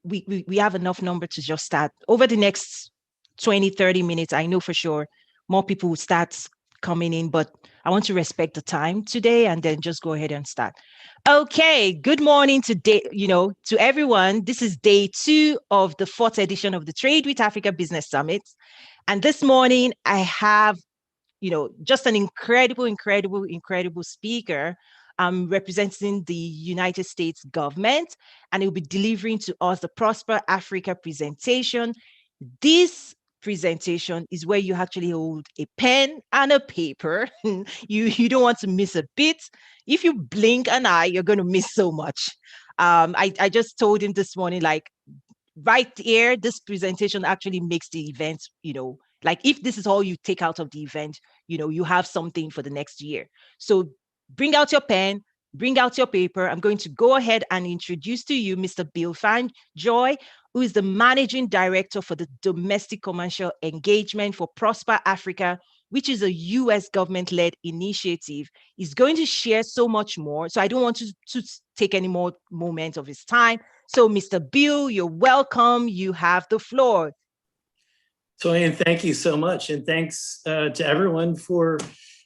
we have enough number to just start. Over the next 20, 30 minutes, I know for sure more people will start coming in, but I want to respect the time today and then just go ahead and start. Okay, good morning to everyone. This is day 2 of the 4th edition of the Trade with Africa Business Summit. And this morning I have, just an incredible speaker representing the United States government, and he'll be delivering to us the Prosper Africa presentation. This presentation is where you actually hold a pen and a paper. You don't want to miss a bit. If you blink an eye, you're going to miss so much. I just told him this morning, like, right here, this presentation actually makes the event, like if this is all you take out of the event, you have something for the next year. So bring out your pen, bring out your paper. I'm going to go ahead and introduce to you Mr. Bill Fanjoy, who is the Managing Director for the Domestic Commercial Engagement for Prosper Africa, which is a US government-led initiative. He's going to share so much more. So I don't want to take any more moments of his time. So Mr. Bill, you're welcome. You have the floor. Toyin, thank you so much. And thanks to everyone for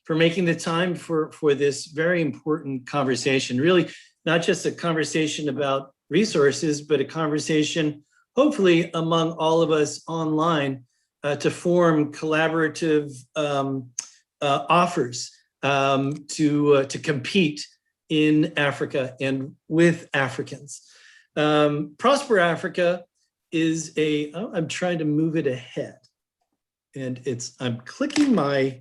making the time for this very important conversation. Really, not just a conversation about resources, but a conversation, hopefully, among all of us online to form collaborative offers to compete in Africa and with Africans. Prosper Africa is I'm trying to move it ahead. And I'm clicking my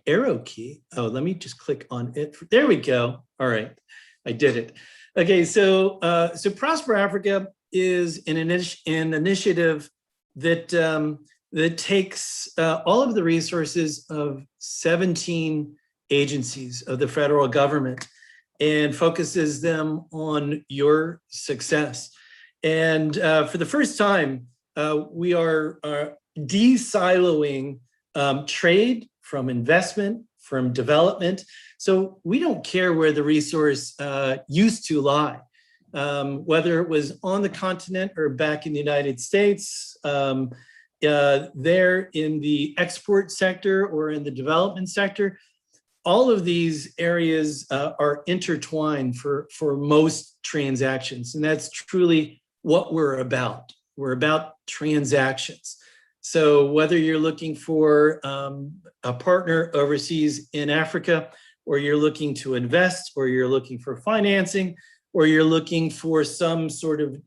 arrow key. Oh, let me just click on it. There we go. All right, I did it. Okay, so Prosper Africa is an initiative that takes all of the resources of 17 agencies of the federal government and focuses them on your success. And for the first time, we are de-siloing trade from investment, from development. So we don't care where the resource used to lie, whether it was on the continent or back in the United States, there in the export sector or in the development sector. All of these areas are intertwined for most transactions, and that's truly what we're about. We're about transactions. So whether you're looking for a partner overseas in Africa, or you're looking to invest, or you're looking for financing, or you're looking for some sort of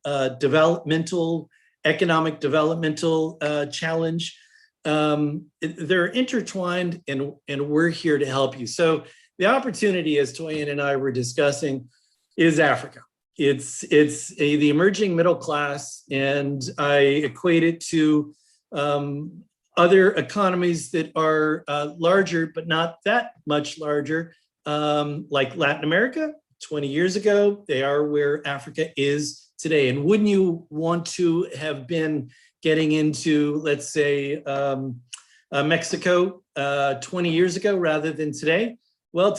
economic developmental challenge, they're intertwined, and we're here to help you. So the opportunity, as Toyin and I were discussing, is Africa. It's the emerging middle class, and I equate it to other economies that are larger, but not that much larger, like Latin America 20 years ago. They are where Africa is today. And wouldn't you want to have been getting into, let's say, Mexico 20 years ago rather than today? Well,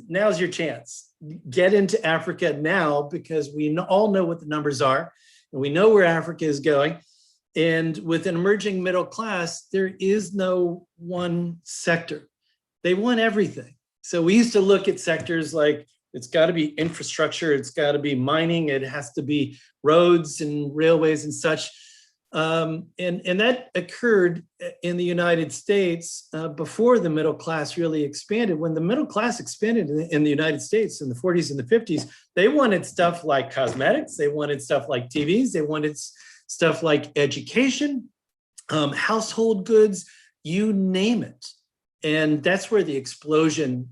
now's your chance. Get into Africa now, because we all know what the numbers are, and we know where Africa is going. And with an emerging middle class, there is no one sector. They want everything. So we used to look at sectors like, it's got to be infrastructure, it's got to be mining, it has to be roads and railways and such. And that occurred in the United States before the middle class really expanded. When the middle class expanded in the United States in the 40s and the 50s, they wanted stuff like cosmetics, they wanted stuff like TVs, they wanted stuff like education, household goods, you name it. And that's where the explosion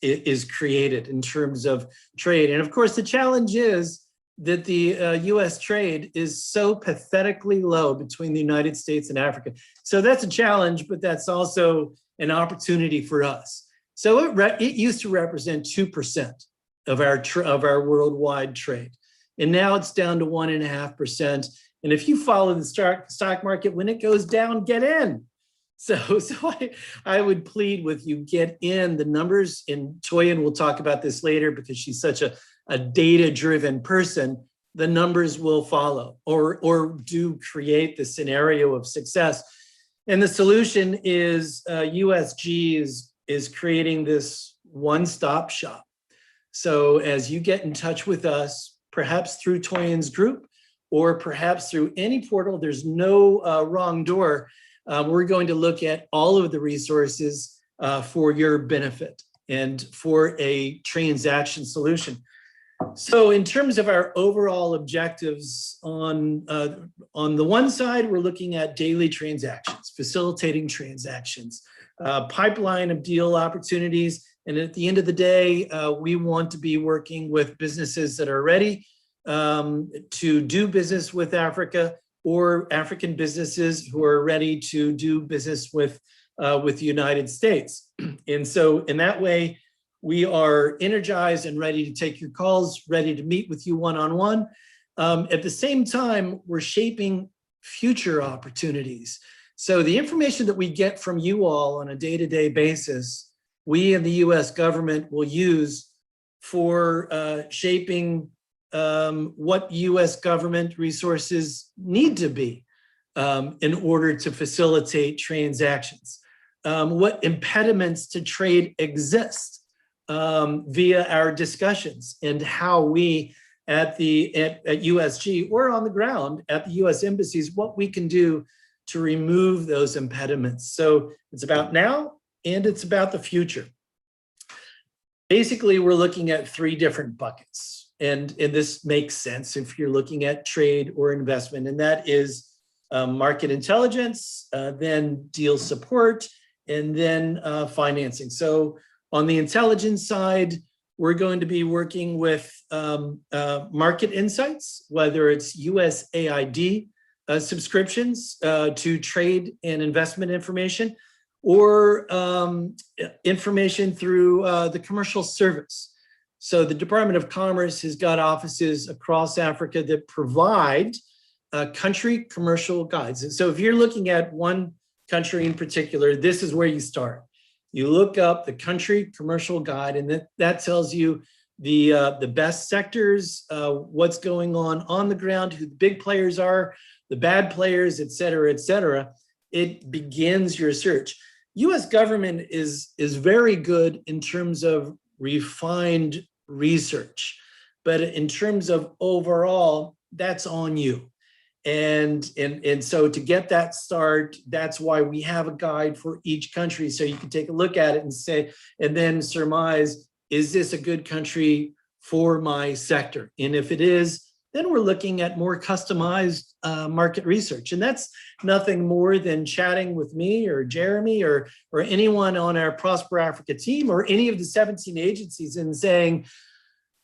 is created in terms of trade. And of course, the challenge is that the US trade is so pathetically low between the United States and Africa. So that's a challenge, but that's also an opportunity for us. So it used to represent 2% of our worldwide trade. And now it's down to 1.5%. And if you follow the stock market, when it goes down, get in. So I would plead with you, get in. The numbers, and Toyin will talk about this later because she's such a data-driven person. the numbers will follow or do create the scenario of success. And the solution is USG is creating this one-stop shop. So as you get in touch with us, perhaps through Toyin's group or perhaps through any portal, there's no wrong door. We're going to look at all of the resources for your benefit and for a transaction solution. So in terms of our overall objectives, on the one side, we're looking at daily transactions, facilitating transactions, pipeline of deal opportunities. And at the end of the day, we want to be working with businesses that are ready to do business with Africa, or African businesses who are ready to do business with the United States. And so in that way, we are energized and ready to take your calls, ready to meet with you one-on-one. At the same time, we're shaping future opportunities. So the information that we get from you all on a day-to-day basis, we and the US government will use for shaping what US government resources need to be in order to facilitate transactions, what impediments to trade exist via our discussions, and how we at USG or on the ground at the US embassies, what we can do to remove those impediments. So it's about now and it's about the future. Basically, we're looking at three different buckets. And this makes sense if you're looking at trade or investment, and that is market intelligence, then deal support, and then financing. So on the intelligence side, we're going to be working with market insights, whether it's USAID subscriptions to trade and investment information, or information through the commercial service. So the Department of Commerce has got offices across Africa that provide country commercial guides. And so if you're looking at one country in particular, this is where you start. You look up the country commercial guide, and that tells you the best sectors, what's going on the ground, who the big players are, the bad players, et cetera, et cetera. It begins your search. US government is very good in terms of refined research, but in terms of overall, that's on you. And so to get that start, that's why we have a guide for each country. So you can take a look at it and say, and then surmise, is this a good country for my sector? And if it is, then we're looking at more customized market research. And that's nothing more than chatting with me or Jeremy or anyone on our Prosper Africa team or any of the 17 agencies and saying,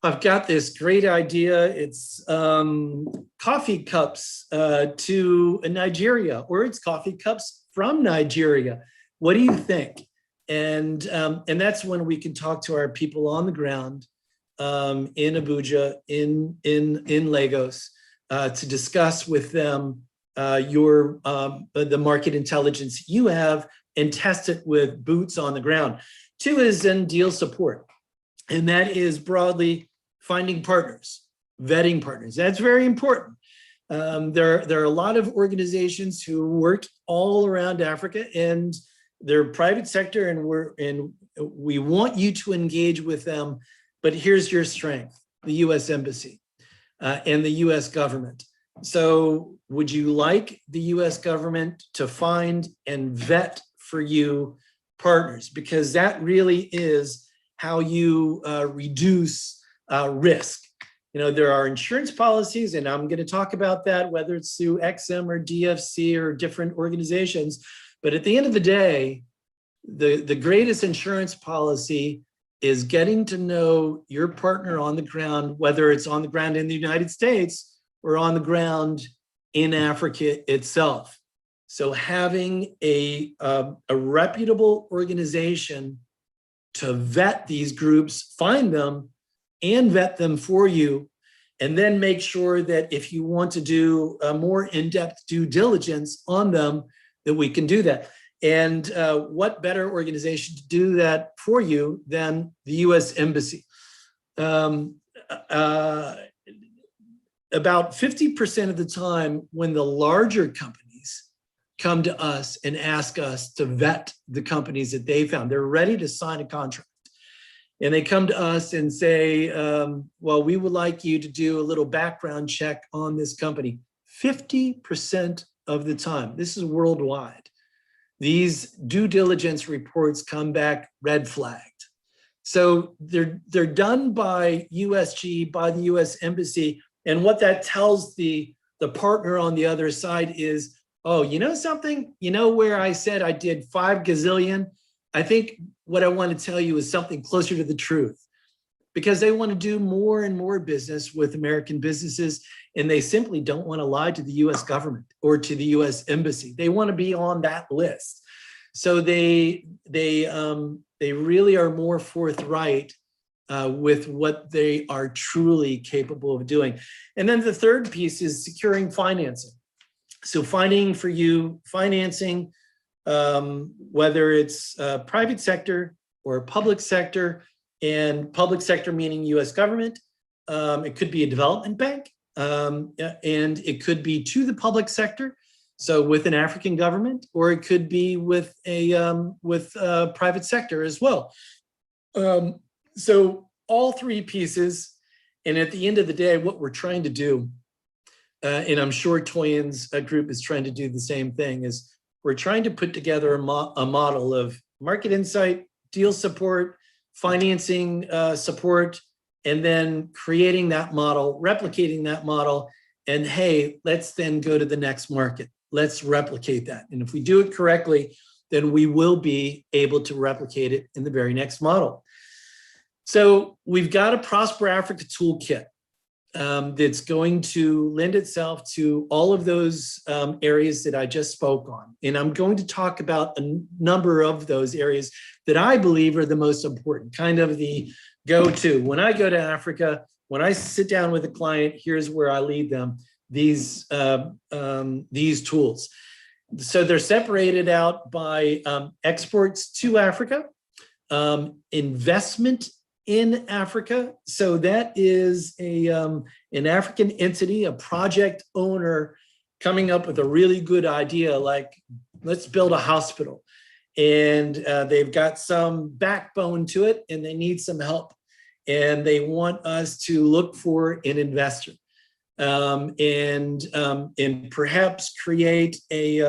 I've got this great idea. It's coffee cups to Nigeria, or it's coffee cups from Nigeria. What do you think? And that's when we can talk to our people on the ground in Abuja, in Lagos, to discuss with them the market intelligence you have and test it with boots on the ground. Two is in deal support, and that is broadly finding partners, vetting partners. That's very important. There are a lot of organizations who work all around Africa, and they're private sector, and we want you to engage with them. But here's your strength: the U.S. Embassy and the U.S. government. So, would you like the U.S. government to find and vet for you partners? Because that really is how you reduce risk. You know, there are insurance policies, and I'm going to talk about that, whether it's through XM or DFC or different organizations. But at the end of the day, the greatest insurance policy is getting to know your partner on the ground, whether it's on the ground in the United States or on the ground in Africa itself. So having a reputable organization to vet these groups, find them, and vet them for you, and then make sure that if you want to do a more in-depth due diligence on them, that we can do that. And what better organization to do that for you than the U.S. Embassy? about 50% of the time when the larger companies come to us and ask us to vet the companies that they found, they're ready to sign a contract. And they come to us and say, well, we would like you to do a little background check on this company. 50% of the time, this is worldwide, these due diligence reports come back red flagged. So they're done by USG, by the US Embassy. And what that tells the partner on the other side is, oh, you know something? You know where I said I did 5 gazillion? I think what I want to tell you is something closer to the truth, because they want to do more and more business with American businesses, and they simply don't want to lie to the US government or to the US Embassy. They want to be on that list. So they really are more forthright with what they are truly capable of doing. And then the third piece is securing financing. So finding for you financing, whether it's private sector or public sector, and public sector meaning US government. It could be a development bank, and it could be to the public sector, so with an African government, or it could be with a private sector as well. So all three pieces, and at the end of the day, what we're trying to do, and I'm sure Toyin's group is trying to do the same thing, is we're trying to put together a model of market insight, deal support, financing support, and then creating that model, replicating that model, and hey, let's then go to the next market. Let's replicate that. And if we do it correctly, then we will be able to replicate it in the very next model. So we've got a Prosper Africa toolkit that's going to lend itself to all of those areas that I just spoke on. And I'm going to talk about a number of those areas that I believe are the most important, kind of the go-to. When I go to Africa, when I sit down with a client, here's where I lead them, these tools. So they're separated out by exports to Africa, investment in Africa. So that is an African entity, a project owner coming up with a really good idea, like let's build a hospital. And they've got some backbone to it and they need some help. And they want us to look for an investor and perhaps create a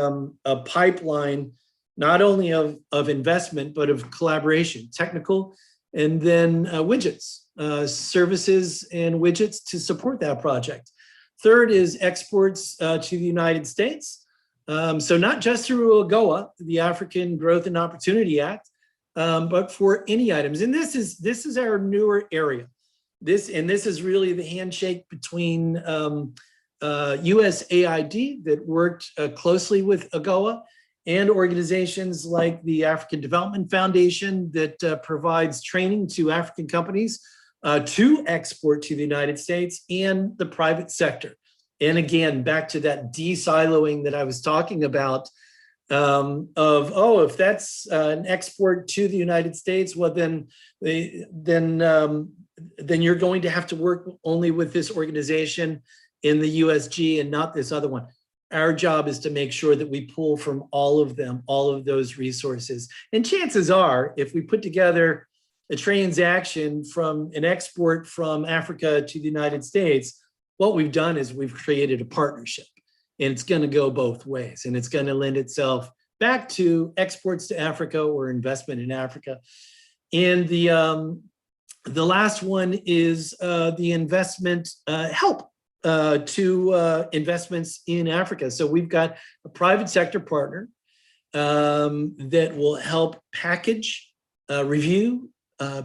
pipeline, not only of investment, but of collaboration, technical, and then widgets, services and widgets to support that project. Third is exports to the United States. So not just through AGOA, the African Growth and Opportunity Act, but for any items. And this is our newer area. This is really the handshake between USAID that worked closely with AGOA and organizations like the African Development Foundation that provides training to African companies to export to the United States, and the private sector. And again, back to that de-siloing that I was talking about if that's an export to the United States, well, then you're going to have to work only with this organization in the USG and not this other one. Our job is to make sure that we pull from all of them, all of those resources. And chances are, if we put together a transaction from an export from Africa to the United States, what we've done is we've created a partnership, and it's going to go both ways, and it's going to lend itself back to exports to Africa or investment in Africa. And the last one is the investment help to investments in Africa. So we've got a private sector partner that will help package, review,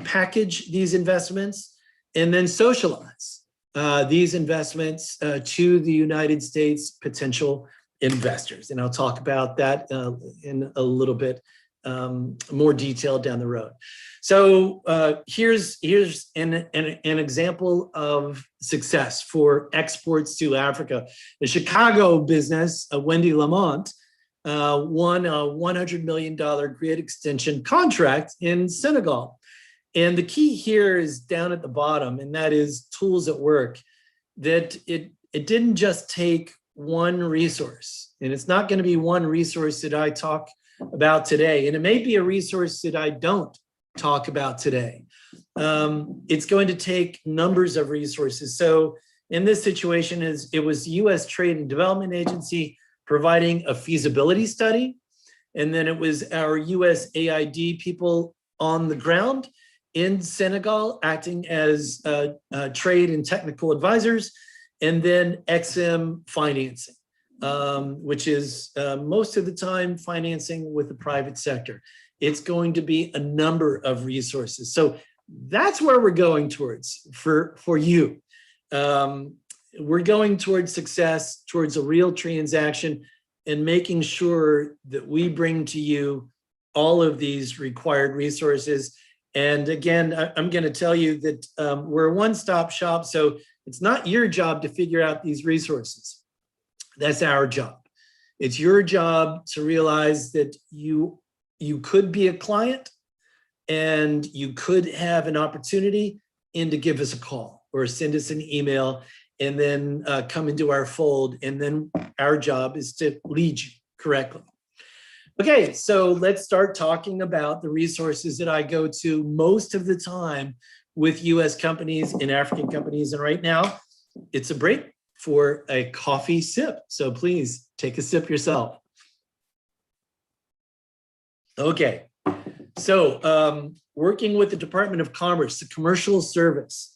package these investments, and then socialize these investments to the United States potential investors. And I'll talk about that in a little bit more detail down the road. So here's an example of success for exports to Africa. The Chicago business, Wendy Lamont, won a $100 million grid extension contract in Senegal. And the key here is down at the bottom, and that is tools at work. That it it didn't just take one resource, and it's not going to be one resource that I talk about today, and it may be a resource that I don't talk about today. It's going to take numbers of resources. So in this situation, it was the U.S. Trade and Development Agency providing a feasibility study, and then it was our USAID people on the ground in Senegal acting as trade and technical advisors, and then XM financing, which is most of the time financing with the private sector. It's going to be a number of resources. So that's where we're going towards for you. We're going towards success, towards a real transaction, and making sure that we bring to you all of these required resources. And again, I'm going to tell you that we're a one-stop shop, so it's not your job to figure out these resources. That's our job. It's your job to realize that you could be a client and you could have an opportunity, and to give us a call or send us an email, and then come into our fold. And then our job is to lead you correctly. Okay, so let's start talking about the resources that I go to most of the time with US companies and African companies. And right now, it's a break for a coffee sip. So please take a sip yourself. Okay, so working with the Department of Commerce, the commercial service.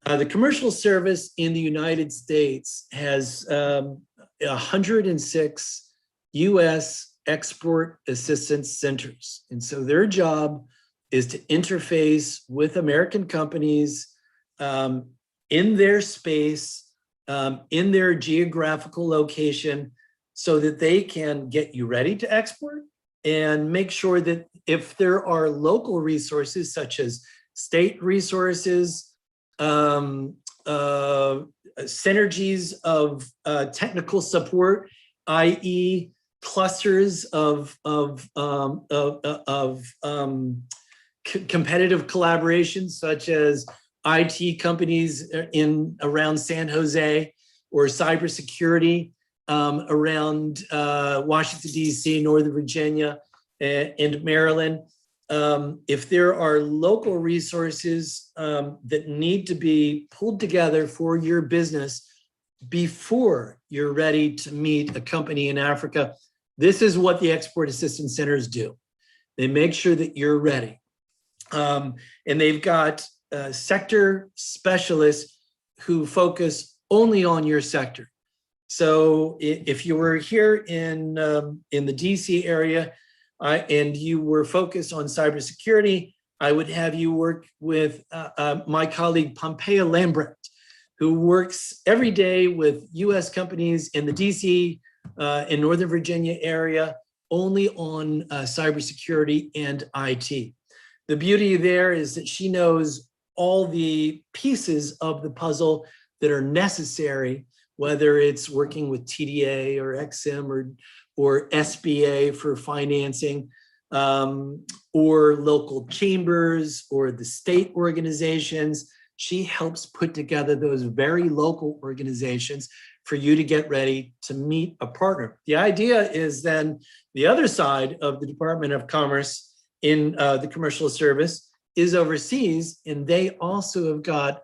The commercial service in the United States has 106 US export assistance centers. And so their job is to interface with American companies in their space, in their geographical location, so that they can get you ready to export and make sure that if there are local resources such as state resources, synergies of technical support, i.e. clusters of competitive collaboration, such as IT companies in around San Jose, or cybersecurity around Washington, D.C., Northern Virginia, and Maryland. If there are local resources that need to be pulled together for your business before you're ready to meet a company in Africa, this is what the Export Assistance Centers do. They make sure that you're ready. And they've got sector specialists who focus only on your sector. So if you were here in the DC area and you were focused on cybersecurity, I would have you work with my colleague Pompea Lambert, who works every day with US companies in the DC in Northern Virginia area, only on cybersecurity and IT. The beauty there is that she knows all the pieces of the puzzle that are necessary, whether it's working with TDA or XM or SBA for financing, or local chambers or the state organizations. She helps put together those very local organizations for you to get ready to meet a partner. The idea is then the other side of the Department of Commerce in the commercial service is overseas, and they also have got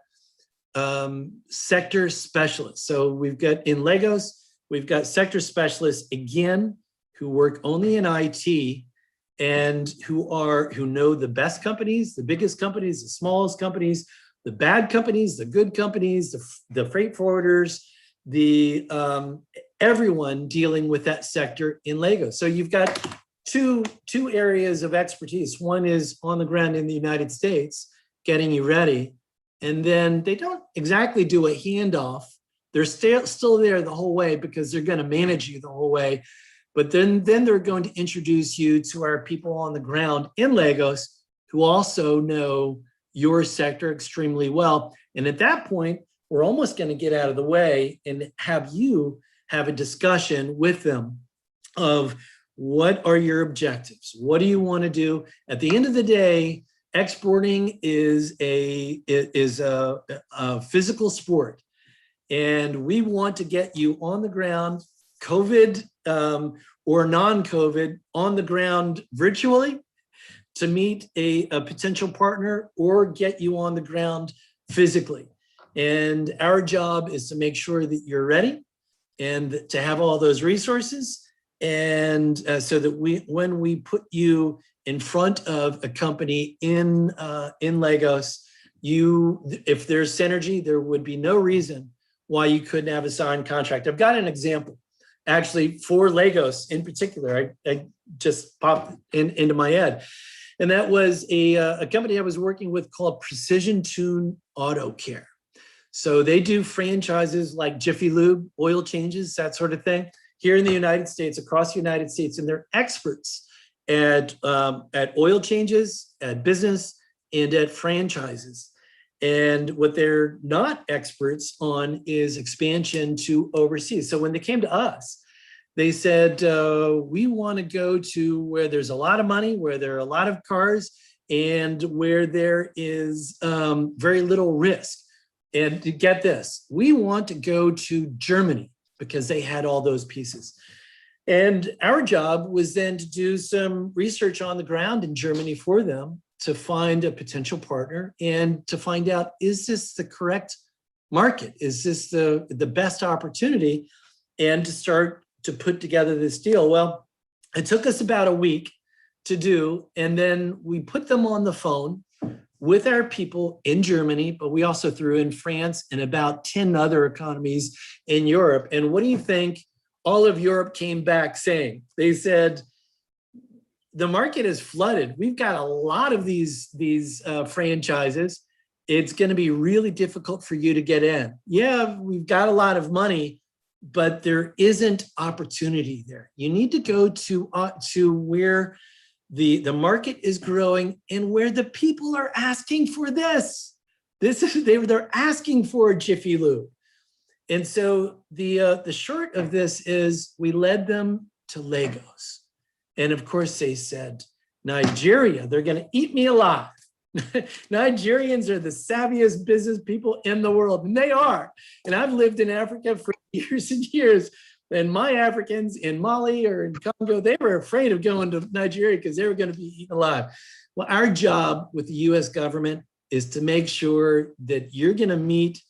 sector specialists. So we've got in Lagos, we've got sector specialists again who work only in IT and who know the best companies, the biggest companies, the smallest companies, the bad companies, the good companies, the freight forwarders, the everyone dealing with that sector in Lagos. So you've got two areas of expertise. One is on the ground in the United States, getting you ready. And then they don't exactly do a handoff. They're still there the whole way because they're going to manage you the whole way. But then they're going to introduce you to our people on the ground in Lagos who also know your sector extremely well. And at that point, we're almost going to get out of the way and have you have a discussion with them of what are your objectives? What do you want to do? At the end of the day, exporting is a physical sport. And we want to get you on the ground, COVID or non-COVID, on the ground virtually to meet a potential partner, or get you on the ground physically. And our job is to make sure that you're ready and to have all those resources. And so that when we put you in front of a company in Lagos, if there's synergy, there would be no reason why you couldn't have a signed contract. I've got an example, actually, for Lagos in particular. I just popped into my head. And that was a company I was working with called Precision Tune Auto Care. So they do franchises like Jiffy Lube, oil changes, that sort of thing, here in the United States, across the United States. And they're experts at oil changes, at business, and at franchises. And what they're not experts on is expansion to overseas. So when they came to us, they said, we want to go to where there's a lot of money, where there are a lot of cars, and where there is very little risk. And to get this, we want to go to Germany because they had all those pieces. And our job was then to do some research on the ground in Germany for them, to find a potential partner and to find out, is this the correct market? Is this the best opportunity? And to start to put together this deal. Well, it took us about a week to do, and then we put them on the phone with our people in Germany, but we also threw in France and about 10 other economies in Europe. And what do you think all of Europe came back saying? They said, the market is flooded. We've got a lot of these franchises. It's going to be really difficult for you to get in. Yeah, we've got a lot of money, but there isn't opportunity there. You need to go to where the market is growing and where the people are asking for this. They're asking for a Jiffy Lube. And so the short of this is we led them to Lagos. And of course they said, Nigeria, they're going to eat me alive. Nigerians are the savviest business people in the world, and they are. And I've lived in Africa for years and years. And my Africans in Mali or in Congo, they were afraid of going to Nigeria because they were going to be eaten alive. Well, our job with the US government is to make sure that you're going to meet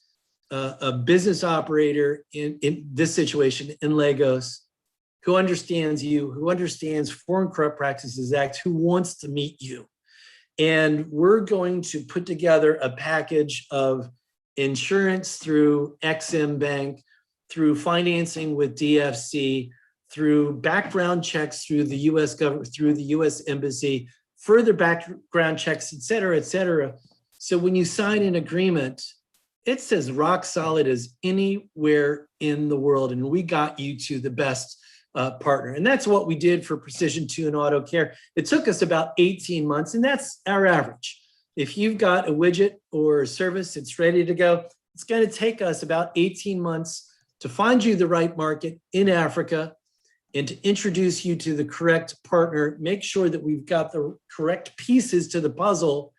a business operator in this situation in Lagos, who understands you, who understands Foreign Corrupt Practices Act, who wants to meet you. And we're going to put together a package of insurance through Exim Bank, through financing with DFC, through background checks through the US government, through the US Embassy, further background checks, et cetera, et cetera. So when you sign an agreement, it's as rock solid as anywhere in the world. And we got you to the best partner. And that's what we did for Precision Tune Auto Care. It took us about 18 months, and that's our average. If you've got a widget or a service that's ready to go, it's going to take us about 18 months to find you the right market in Africa and to introduce you to the correct partner, make sure that we've got the correct pieces to the puzzle,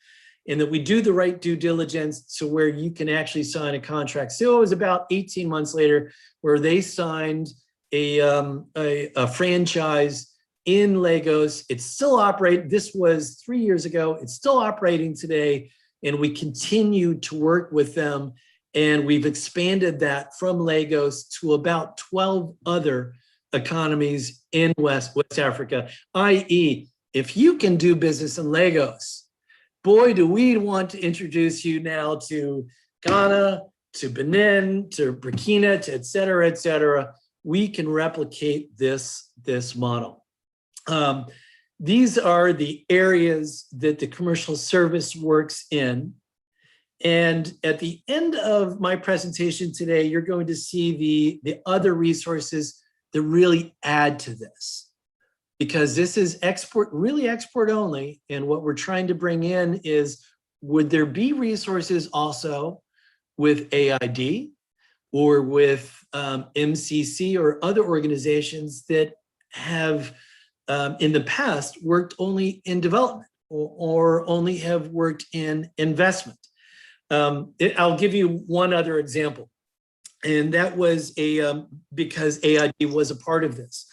and that we do the right due diligence to where you can actually sign a contract. So it was about 18 months later where they signed a franchise in Lagos. It's still operating. This was 3 years ago. It's still operating today. And we continue to work with them. And we've expanded that from Lagos to about 12 other economies in West Africa, i.e., if you can do business in Lagos, boy, do we want to introduce you now to Ghana, to Benin, to Burkina, to et cetera, et cetera. We can replicate this model. These are the areas that the commercial service works in. And at the end of my presentation today, you're going to see the other resources that really add to this, because this is really export only. And what we're trying to bring in is, would there be resources also with AID or with MCC or other organizations that have in the past worked only in development or only have worked in investment? I'll give you one other example. And that was because AID was a part of this.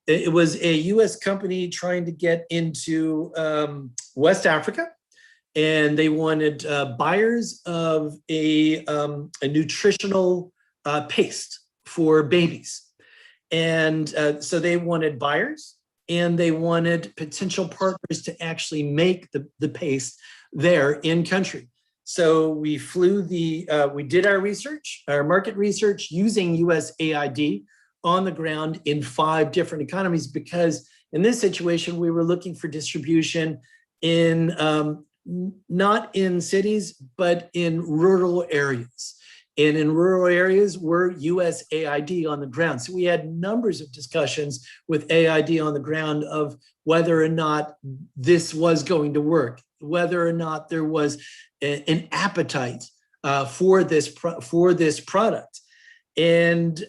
It was a US company trying to get into West Africa, and they wanted buyers of a nutritional paste for babies. And so they wanted buyers, and they wanted potential partners to actually make the paste there in country. So we we did our research, our market research using USAID on the ground in 5 different economies, because in this situation, we were looking for distribution in not in cities, but in rural areas. And in rural areas, we're USAID on the ground. So we had numbers of discussions with AID on the ground of whether or not this was going to work, whether or not there was an appetite for this product. And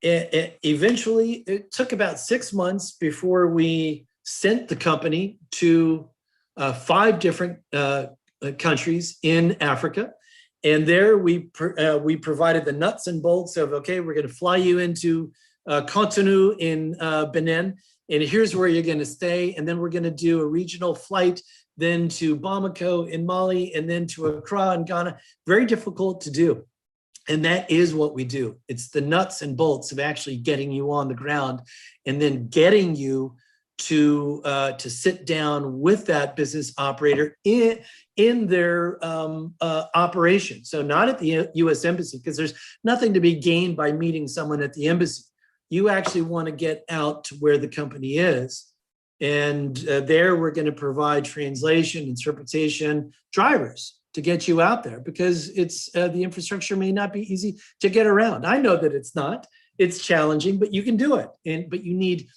eventually, it took about 6 months before we sent the company to 5 different countries in Africa. And there we provided the nuts and bolts of, okay, we're going to fly you into Cotonou in Benin, and here's where you're going to stay. And then we're going to do a regional flight, then to Bamako in Mali, and then to Accra in Ghana. Very difficult to do. And that is what we do. It's the nuts and bolts of actually getting you on the ground and then getting you to sit down with that business operator in their operation. So not at the U.S. Embassy, because there's nothing to be gained by meeting someone at the embassy. You actually want to get out to where the company is. And there we're going to provide translation, interpretation, drivers to get you out there, because it's the infrastructure may not be easy to get around. I know that it's not. It's challenging, but you can do it. But you need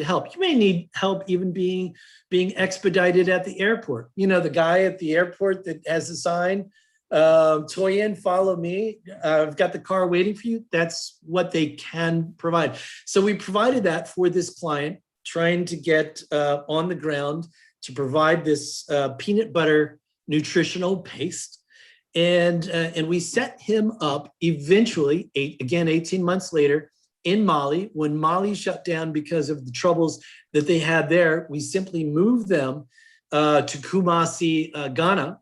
help. You may need help even being expedited at the airport. You know, the guy at the airport that has a sign, Toyin, follow me. I've got the car waiting for you. That's what they can provide. So we provided that for this client, trying to get on the ground to provide this peanut butter nutritional paste. And we set him up eventually, 18 months later, in Mali. When Mali shut down because of the troubles that they had there, we simply moved them to Kumasi, Ghana,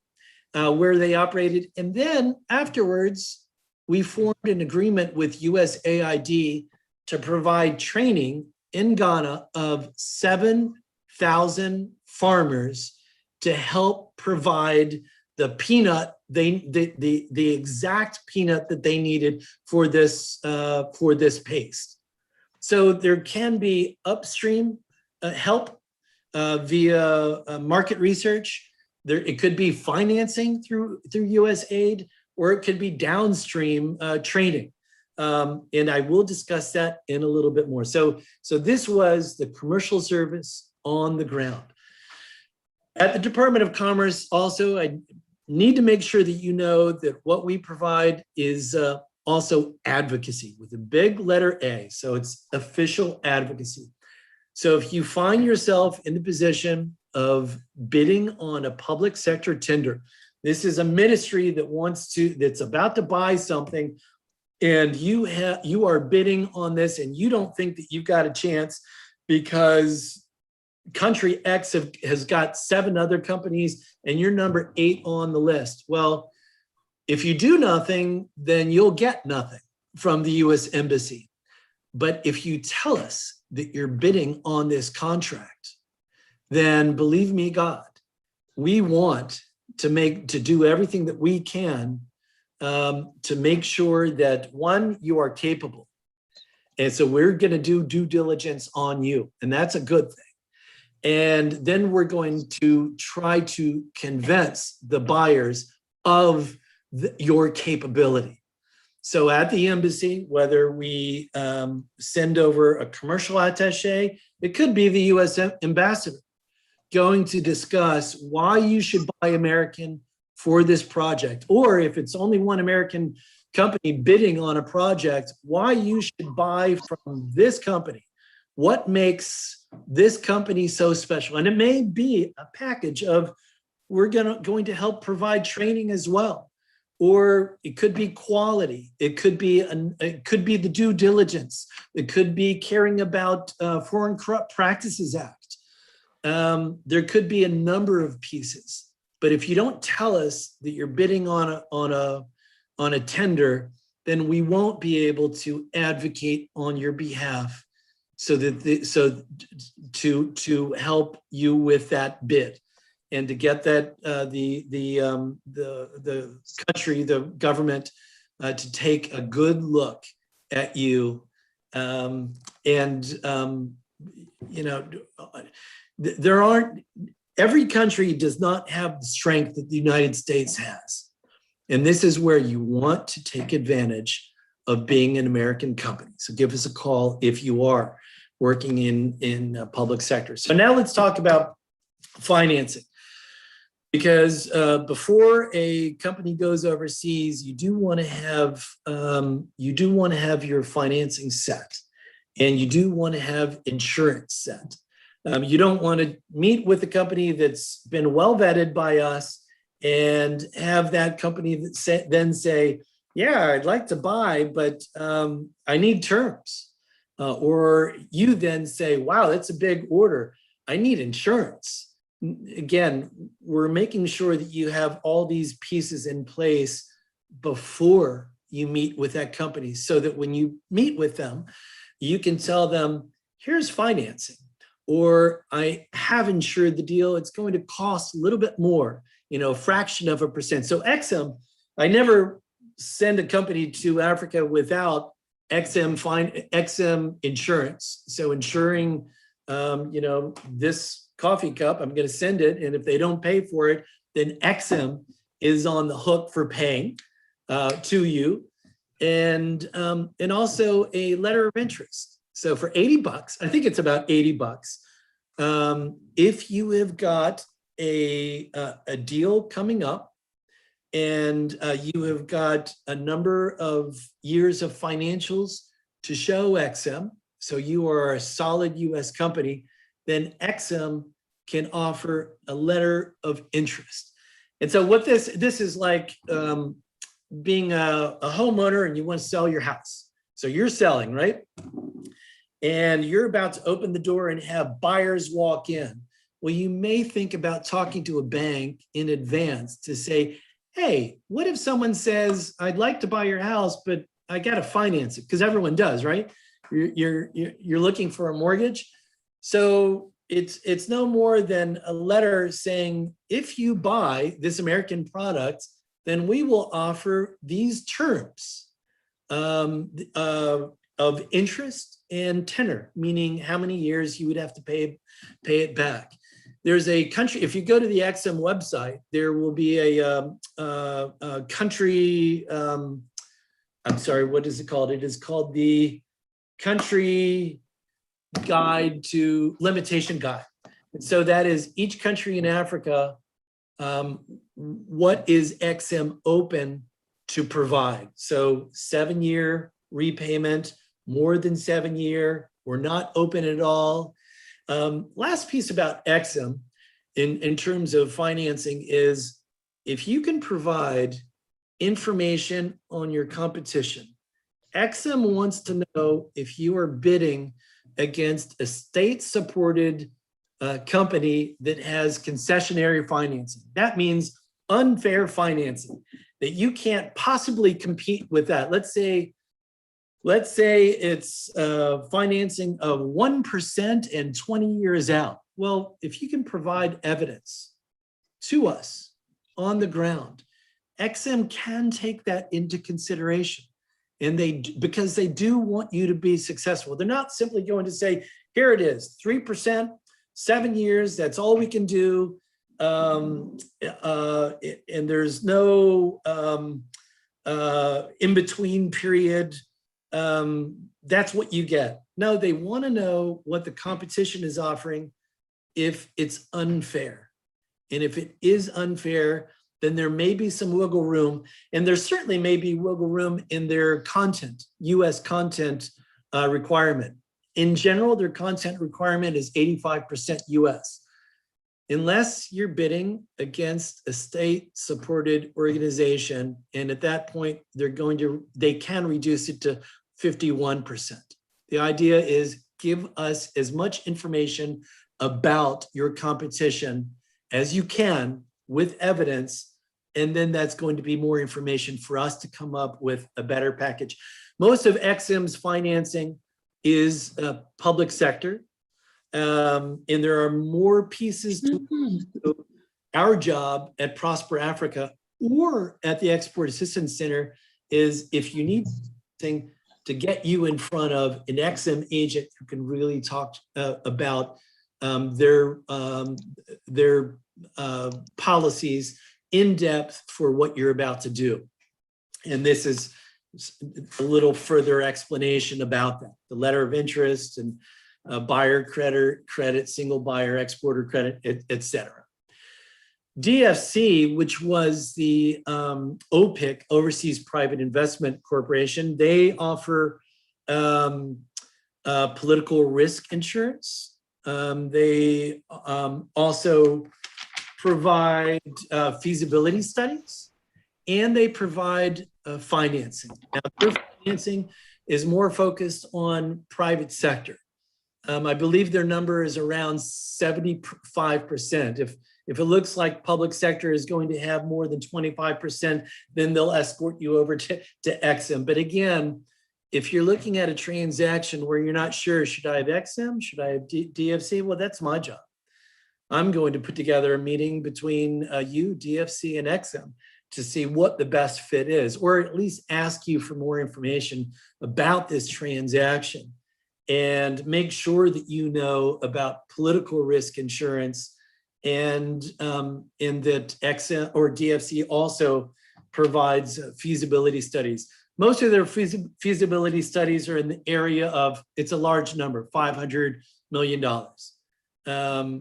where they operated. And then afterwards, we formed an agreement with USAID to provide training in Ghana of 7,000 farmers to help provide the peanut, the exact peanut that they needed for this paste. So there can be upstream help via market research. It could be financing through USAID, or it could be downstream training. And I will discuss that in a little bit more. So this was the commercial service on the ground. At the Department of Commerce, also, I need to make sure that you know that what we provide is also advocacy with a big letter A. So it's official advocacy. So if you find yourself in the position of bidding on a public sector tender, this is a ministry that's about to buy something, and you are bidding on this, and you don't think that you've got a chance because country X has got 7 other companies and you're number 8 on the list. Well, if you do nothing, then you'll get nothing from the US Embassy. But if you tell us that you're bidding on this contract, then believe me, God, we want to do everything that we can to make sure that, one, you are capable. And so we're going to do due diligence on you, and that's a good thing. And then we're going to try to convince the buyers of your capability. So at the embassy, whether we send over a commercial attaché, it could be the US ambassador going to discuss why you should buy American for this project. Or if it's only one American company bidding on a project, why you should buy from this company. What makes this company so special? And it may be a package of, we're going to help provide training as well. or it could be quality. It could be the due diligence. It could be caring about Foreign Corrupt Practices Act. There could be a number of pieces. But if you don't tell us that you're bidding on a tender, then we won't be able to advocate on your behalf to help you with that bid and to get that the country, the government, to take a good look at you. Every country does not have the strength that the United States has. And this is where you want to take advantage of being an American company. So give us a call if you are working in public sector. So now let's talk about financing. Because before a company goes overseas, you do want to have your financing set, and you do want to have insurance set. You don't want to meet with a company that's been well vetted by us and have that company that then say, "Yeah, I'd like to buy, but I need terms," or you then say, "Wow, that's a big order. I need insurance." Again, we're making sure that you have all these pieces in place before you meet with that company, so that when you meet with them, you can tell them, "Here's financing," or "I have insured the deal. It's going to cost a little bit more, a fraction of a percent." So XM, I never send a company to Africa without XM insurance. So ensuring, this coffee cup, I'm going to send it, and if they don't pay for it, then XM is on the hook for paying to you, and also a letter of interest. So for $80, I think it's about $80, if you have got a deal coming up, and you have got a number of years of financials to show XM, so you are a solid U.S. company, then XM can offer a letter of interest. And so what this is like, being a homeowner and you want to sell your house. So you're selling, right? And you're about to open the door and have buyers walk in. Well, you may think about talking to a bank in advance to say, "Hey, what if someone says, I'd like to buy your house, but I got to finance it?" Because everyone does, right? You're looking for a mortgage. So it's no more than a letter saying, if you buy this American product, then we will offer these terms of interest and tenor, meaning how many years you would have to pay it back. There's a country, if you go to the XM website, there will be a country, I'm sorry, what is it called? It is called the Country Guide to Limitation Guide. And so that is each country in Africa, what is XM open to provide? So 7-year repayment, more than 7-year, we're not open at all. Last piece about XM in terms of financing is, if you can provide information on your competition, XM wants to know if you are bidding against a state-supported company that has concessionary financing. That means unfair financing, that you can't possibly compete with that. Let's say it's financing of 1% and 20 years out. Well, if you can provide evidence to us on the ground, XM can take that into consideration. And because they do want you to be successful. They're not simply going to say, "Here it is, 3%, 7 years, that's all we can do." And there's no in-between period. That's what you get. No, they want to know what the competition is offering, if it's unfair. And if it is unfair, then there may be some wiggle room, and there certainly may be wiggle room in their content, US content requirement. In general, their content requirement is 85% US. unless you're bidding against a state-supported organization, and at that point, they can reduce it to 51%. The idea is give us as much information about your competition as you can with evidence, and then that's going to be more information for us to come up with a better package. Most of XM's financing is public sector, and there are more pieces to our job at Prosper Africa or at the Export Assistance Center is if you need something to get you in front of an XM agent who can really talk about their policies in depth for what you're about to do. And this is a little further explanation about that. The letter of interest and buyer credit, single buyer, exporter credit, et cetera. DFC, which was the OPIC, Overseas Private Investment Corporation, they offer political risk insurance. They also provide feasibility studies, and they provide financing. Now, their financing is more focused on private sector. I believe their number is around 75%. If it looks like public sector is going to have more than 25%, then they'll escort you over to XM. But again, if you're looking at a transaction where you're not sure, should I have XM? Should I have DFC? Well, that's my job. I'm going to put together a meeting between you, DFC, and XM to see what the best fit is, or at least ask you for more information about this transaction and make sure that you know about political risk insurance and that XM or DFC also provides feasibility studies. Most of their feasibility studies are in the area of, it's a large number, $500 million. I'm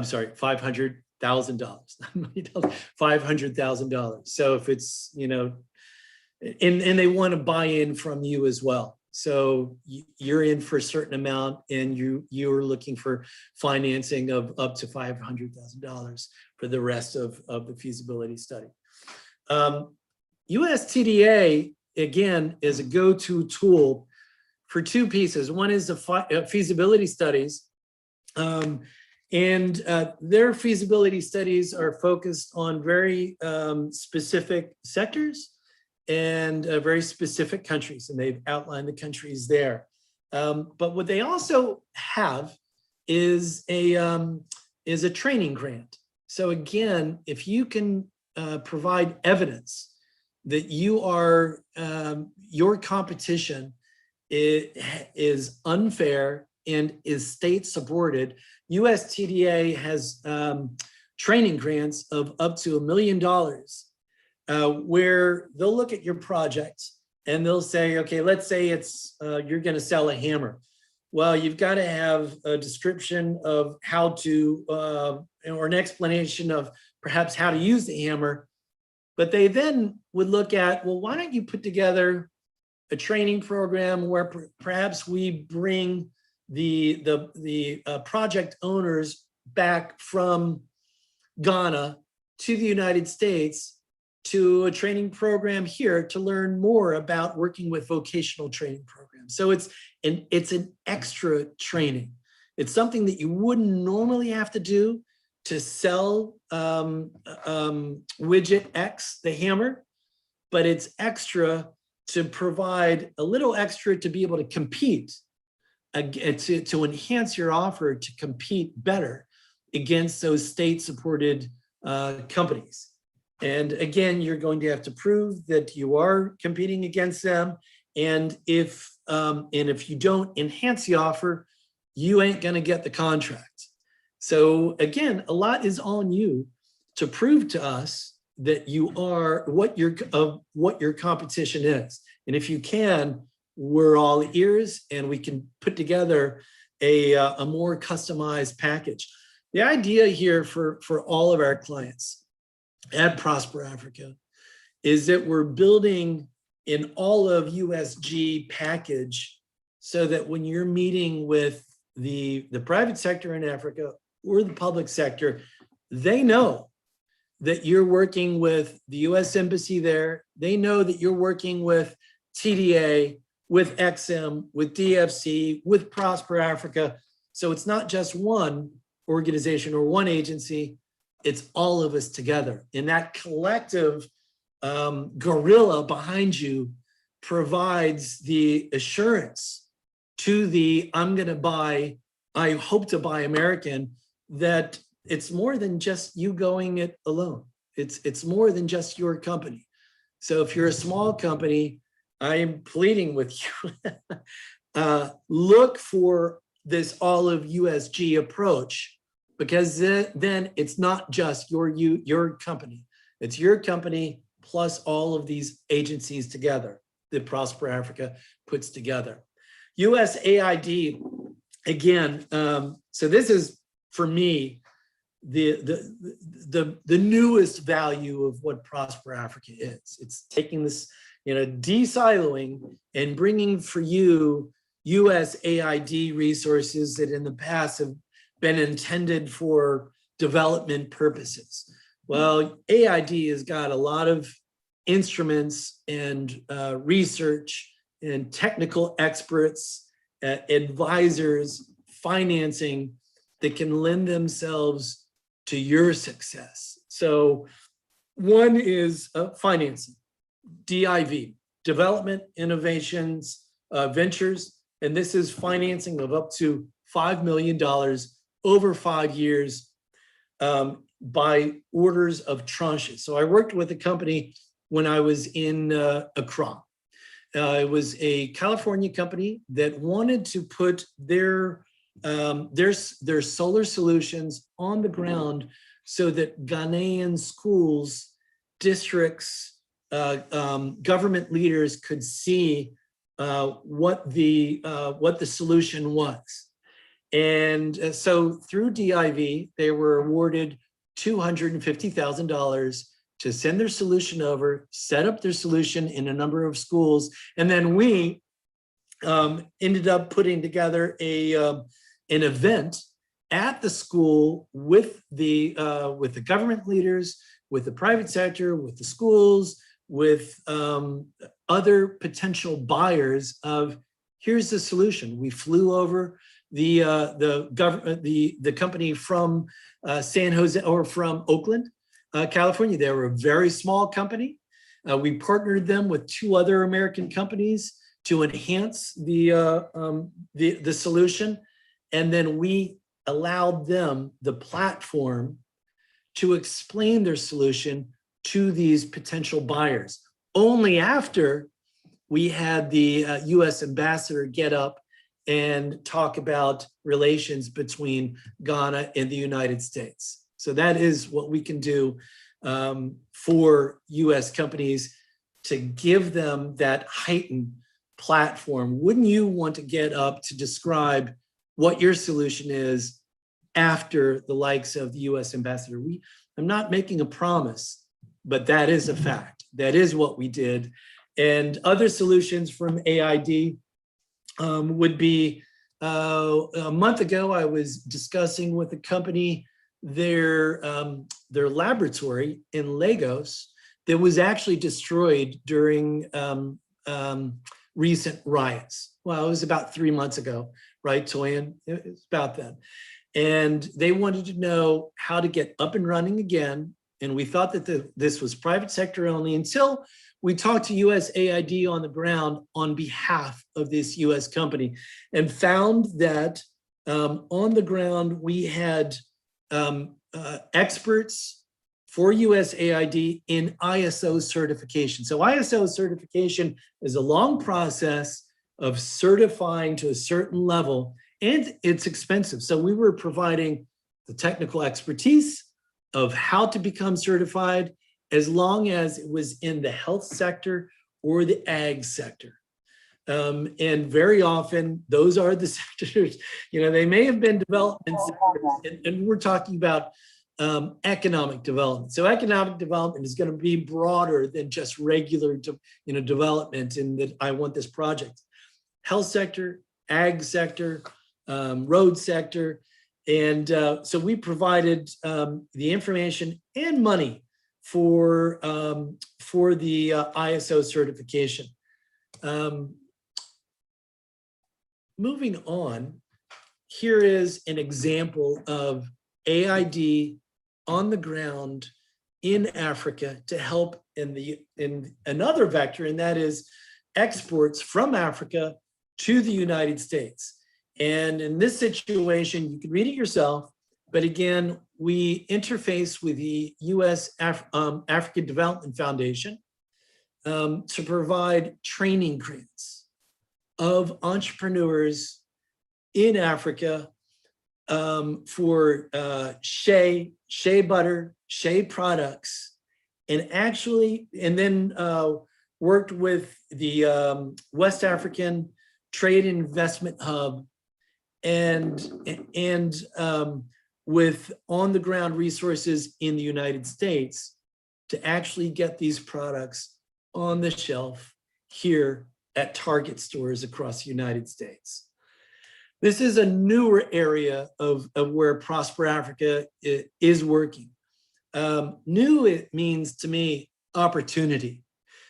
sorry, $500,000, not $500,000. So if it's, you know, and they want to buy in from you as well. So you're in for a certain amount, and you're looking for financing of up to $500,000 for the rest of the feasibility study. USTDA, again, is a go-to tool for two pieces. One is the feasibility studies, and their feasibility studies are focused on very specific sectors and very specific countries, and they've outlined the countries there. But what they also have is a training grant. So again, if you can provide evidence that you are your competition is unfair and is state supported, USTDA has training grants of up to $1 million. Where they'll look at your project and they'll say, okay, let's say it's you're going to sell a hammer. Well, you've got to have a description of how to, or an explanation of perhaps how to use the hammer. But they then would look at, well, why don't you put together a training program where perhaps we bring the project owners back from Ghana to the United States to a training program here to learn more about working with vocational training programs. So it's an extra training. It's something that you wouldn't normally have to do to sell widget X, the hammer, but it's extra to provide a little extra to be able to compete, to enhance your offer to compete better against those state-supported companies. And again, you're going to have to prove that you are competing against them. And if you don't enhance the offer, you ain't going to get the contract. So again, a lot is on you to prove to us that you are what your competition is. And if you can, we're all ears, and we can put together a more customized package. The idea here for all of our clients at Prosper Africa is that we're building an all of USG package so that when you're meeting with the private sector in Africa or the public sector, they know that you're working with the US Embassy there. They know that you're working with TDA, with XM, with DFC, with Prosper Africa. So it's not just one organization or one agency, it's all of us together. And that collective gorilla behind you provides the assurance to the I hope to buy American, that it's more than just you going it alone. It's more than just your company. So if you're a small company, I am pleading with you, look for this all of USG approach, because then it's not just your company. It's your company plus all of these agencies together that Prosper Africa puts together. USAID, again, so this is, for me, the newest value of what Prosper Africa is. It's taking this, de-siloing and bringing for you USAID resources that in the past have been intended for development purposes. Well, AID has got a lot of instruments and research and technical experts, advisors, financing that can lend themselves to your success. So one is financing, DIV, Development Innovations Ventures, and this is financing of up to $5 million over 5 years by orders of tranches. So I worked with a company when I was in Accra. It was a California company that wanted to put their solar solutions on the ground so that Ghanaian schools, districts, government leaders could see what the solution was. And so through DIV, they were awarded $250,000 to send their solution over, set up their solution in a number of schools. And then we ended up putting together an event at the school with the government leaders, with the private sector, with the schools, with other potential buyers of, here's the solution. We flew over the company from San Jose, or from Oakland, California. They were a very small company. We partnered them with 2 other American companies to enhance the solution, and then we allowed them the platform to explain their solution to these potential buyers. Only after we had the US ambassador get up and talk about relations between Ghana and the United States. So that is what we can do for US companies to give them that heightened platform. Wouldn't you want to get up to describe what your solution is after the likes of the US ambassador? I'm not making a promise, but that is a fact. That is what we did. And other solutions from AID would be, a month ago, I was discussing with a company their laboratory in Lagos that was actually destroyed during recent riots. Well, it was about 3 months ago, right, Toyin? It's about then. And they wanted to know how to get up and running again. And we thought that this was private sector only, until we talked to USAID on the ground on behalf of this US company, and found that on the ground we had experts for USAID in ISO certification. So ISO certification is a long process of certifying to a certain level, and it's expensive. So we were providing the technical expertise of how to become certified, as long as it was in the health sector or the ag sector. And very often those are the sectors, they may have been development sectors, and we're talking about economic development. So economic development is going to be broader than just regular development, in that I want this project. Health sector, ag sector, road sector. And so we provided the information and money for the ISO certification. Moving on, here is an example of AID on the ground in Africa to help in another vector, and that is exports from Africa to the United States. And in this situation, you can read it yourself, but again, we interface with the U.S. African Development Foundation to provide training grants of entrepreneurs in Africa for shea butter, shea products, and then worked with the West African Trade and Investment Hub and with on-the-ground resources in the United States to actually get these products on the shelf here at Target stores across the United States. This is a newer area of where Prosper Africa is working. New, it means to me, opportunity.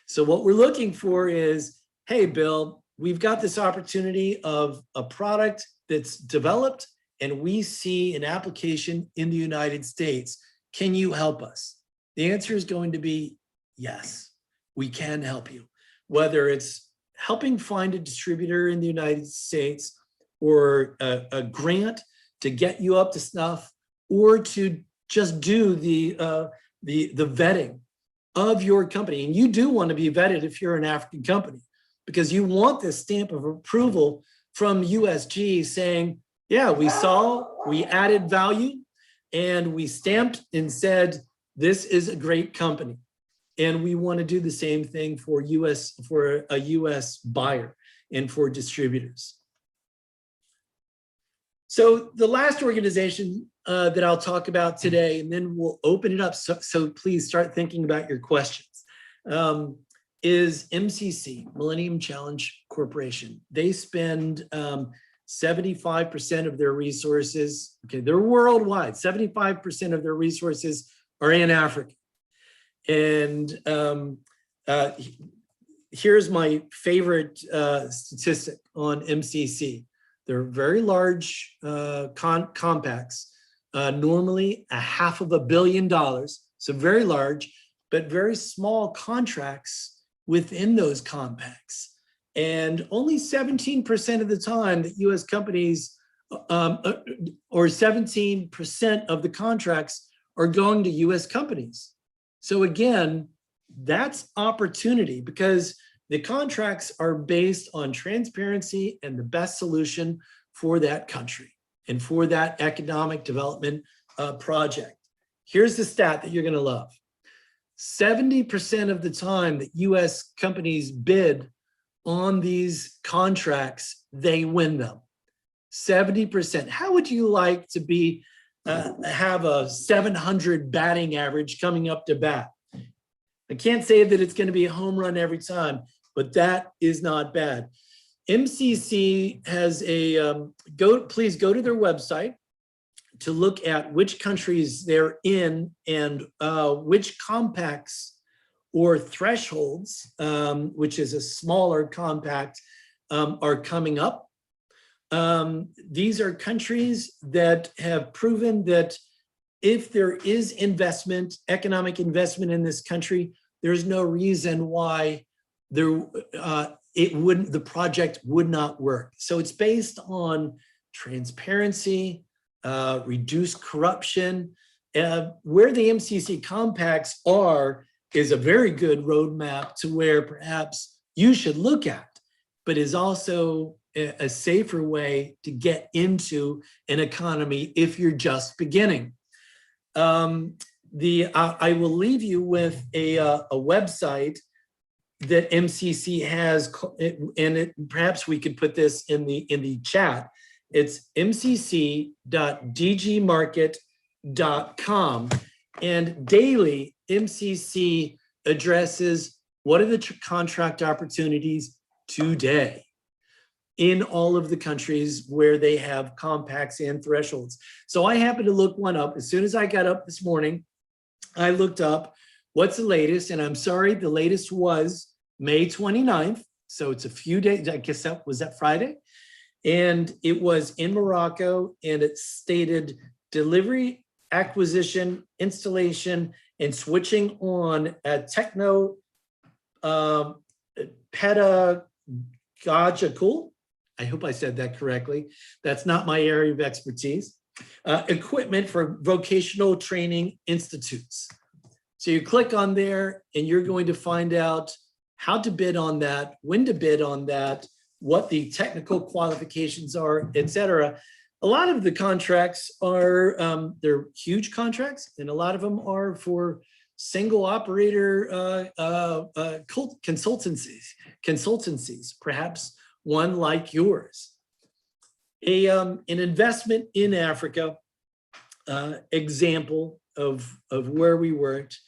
So what we're looking for is, hey, Bill, we've got this opportunity of a product that's developed and we see an application in the United States. Can you help us? The answer is going to be yes, we can help you. Whether it's helping find a distributor in the United States or a grant to get you up to snuff, or to just do the vetting of your company. And you do want to be vetted if you're an African company, because you want this stamp of approval from USG saying, yeah, we added value and we stamped and said, this is a great company. And we want to do the same thing for a US buyer and for distributors. So the last organization that I'll talk about today, and then we'll open it up, so please start thinking about your questions, is MCC, Millennium Challenge Corporation. They spend 75% of their resources, okay, they're worldwide, 75% of their resources are in Africa. And here's my favorite statistic on MCC. They're very large compacts, normally $500 million, so very large, but very small contracts within those compacts. And only 17% of the time that US companies, or 17% of the contracts are going to US companies. So again, that's opportunity, because the contracts are based on transparency and the best solution for that country and for that economic development project. Here's the stat that you're going to love. 70% of the time that US companies bid on these contracts, they win them. 70%. How would you like to be have a 700 batting average coming up to bat? I can't say that it's going to be a home run every time, but that is not bad. MCC has a, please go to their website to look at which countries they're in and which compacts or thresholds, which is a smaller compact, are coming up. These are countries that have proven that if there is investment, economic investment in this country, there's no reason why the project would not work. So it's based on transparency, reduced corruption. Where the MCC compacts are is a very good roadmap to where perhaps you should look at, but is also a safer way to get into an economy if you're just beginning. I will leave you with a website that MCC has, and perhaps we could put this in the chat. It's mcc.dgmarket.com, and daily MCC addresses what are the contract opportunities today. in all of the countries where they have compacts and thresholds. So I happened to look one up. As soon as I got up this morning, I looked up what's the latest, and I'm sorry, the latest was May 29th. So it's a few days, I guess that Friday? And it was in Morocco, and it stated delivery, acquisition, installation, and switching on a techno pedagogical, I hope I said that correctly. That's not my area of expertise. Equipment for vocational training institutes. So you click on there and you're going to find out how to bid on that, when to bid on that, what the technical qualifications are, et cetera. A lot of the contracts are, they're huge contracts, and a lot of them are for single operator consultancies, perhaps one like yours. An investment in Africa example of where we worked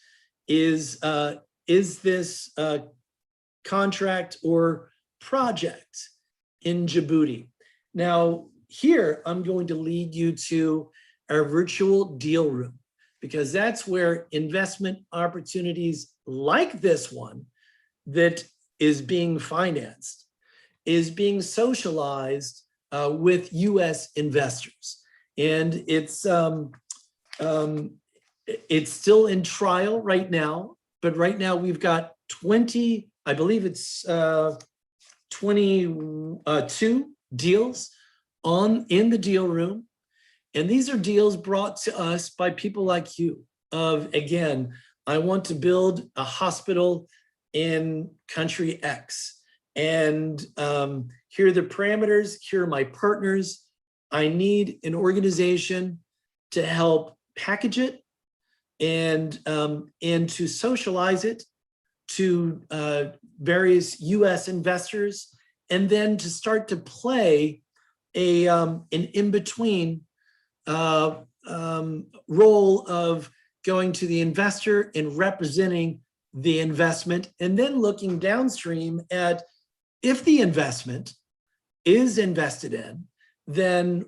is this contract or project in Djibouti. Now, here I'm going to lead you to our virtual deal room, because that's where investment opportunities like this one that is being financed is being socialized with US investors. And it's still in trial right now, but right now we've got 20, I believe it's 22 deals in the deal room. And these are deals brought to us by people like you of, again, I want to build a hospital in country X. And here are the parameters, here are my partners. I need an organization to help package it and to socialize it to various US investors, and then to start to play an in-between role of going to the investor and representing the investment, and then looking downstream at if the investment is invested in, then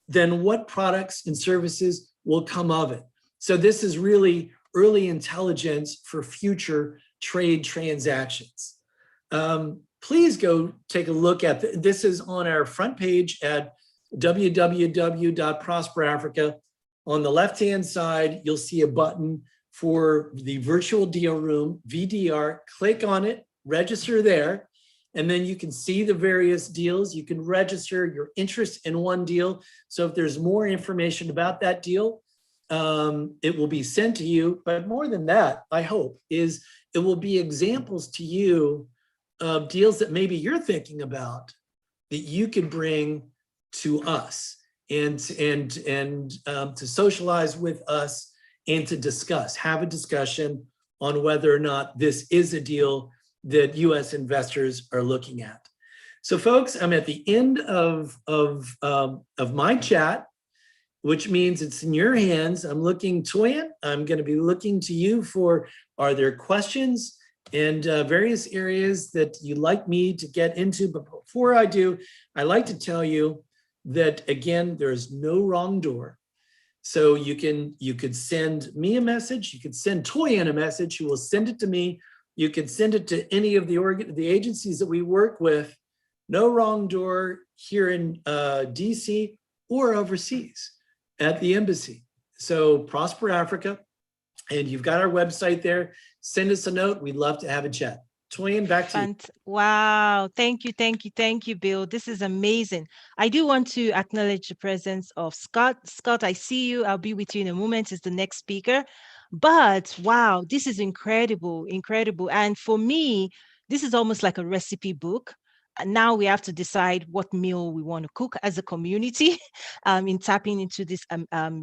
what products and services will come of it. So this is really early intelligence for future trade transactions. Please go take a look at this. Is on our front page at www.prosperafrica. On the left-hand side, you'll see a button for the virtual deal room, VDR. Click on it, register there, and then you can see the various deals. You can register your interest in one deal. So if there's more information about that deal, it will be sent to you. But more than that, I hope, is it will be examples to you of deals that maybe you're thinking about that you could bring to us and to socialize with us and to discuss, have a discussion on whether or not this is a deal that US investors are looking at. So folks, I'm at the end of my chat, which means it's in your hands. I'm looking, Toyin, I'm going to be looking to you for, are there questions and various areas that you'd like me to get into? But before I do, I like to tell you that, again, there's no wrong door. So you could send me a message, you could send Toyin a message, who will send it to me. You could send it to any of the agencies that we work with. No wrong door here in DC or overseas at the embassy. So Prosper Africa, and you've got our website there. Send us a note. We'd love to have a chat. Toyin, back to you. Wow. Thank you, Bill. This is amazing. I do want to acknowledge the presence of Scott. Scott, I see you. I'll be with you in a moment as the next speaker. But wow, this is incredible. And for me, this is almost like a recipe book. And now we have to decide what meal we want to cook as a community in tapping into this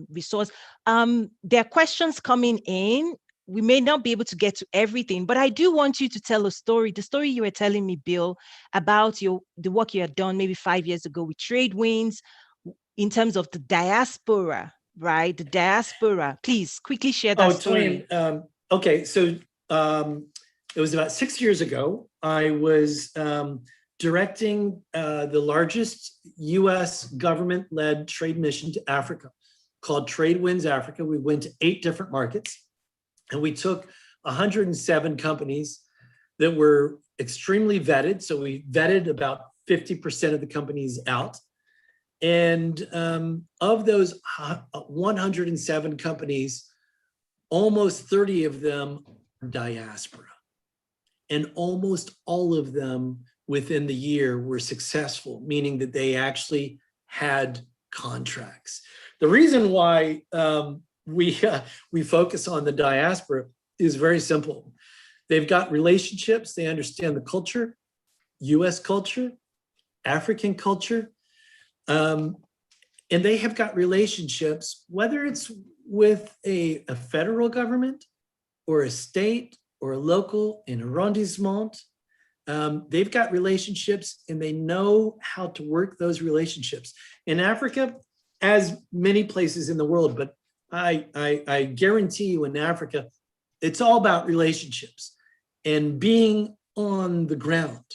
resource. There are questions coming in. We may not be able to get to everything, but I do want you to tell a story. The story you were telling me, Bill, about the work you had done maybe 5 years ago with Trade Winds in terms of the diaspora, right? The diaspora. Please quickly share that story. Toyin, okay, so it was about 6 years ago. I was directing the largest US government-led trade mission to Africa called Trade Wins Africa. We went to 8 different markets, and we took 107 companies that were extremely vetted. So we vetted about 50% of the companies out. And of those 107 companies, almost 30 of them are diaspora. And almost all of them within the year were successful, meaning that they actually had contracts. The reason why we focus on the diaspora is very simple. They've got relationships, they understand the culture, US culture, African culture, and they have got relationships, whether it's with a federal government or a state or a local, an arrondissement. They've got relationships and they know how to work those relationships. In Africa, as many places in the world, but I guarantee you in Africa, it's all about relationships and being on the ground.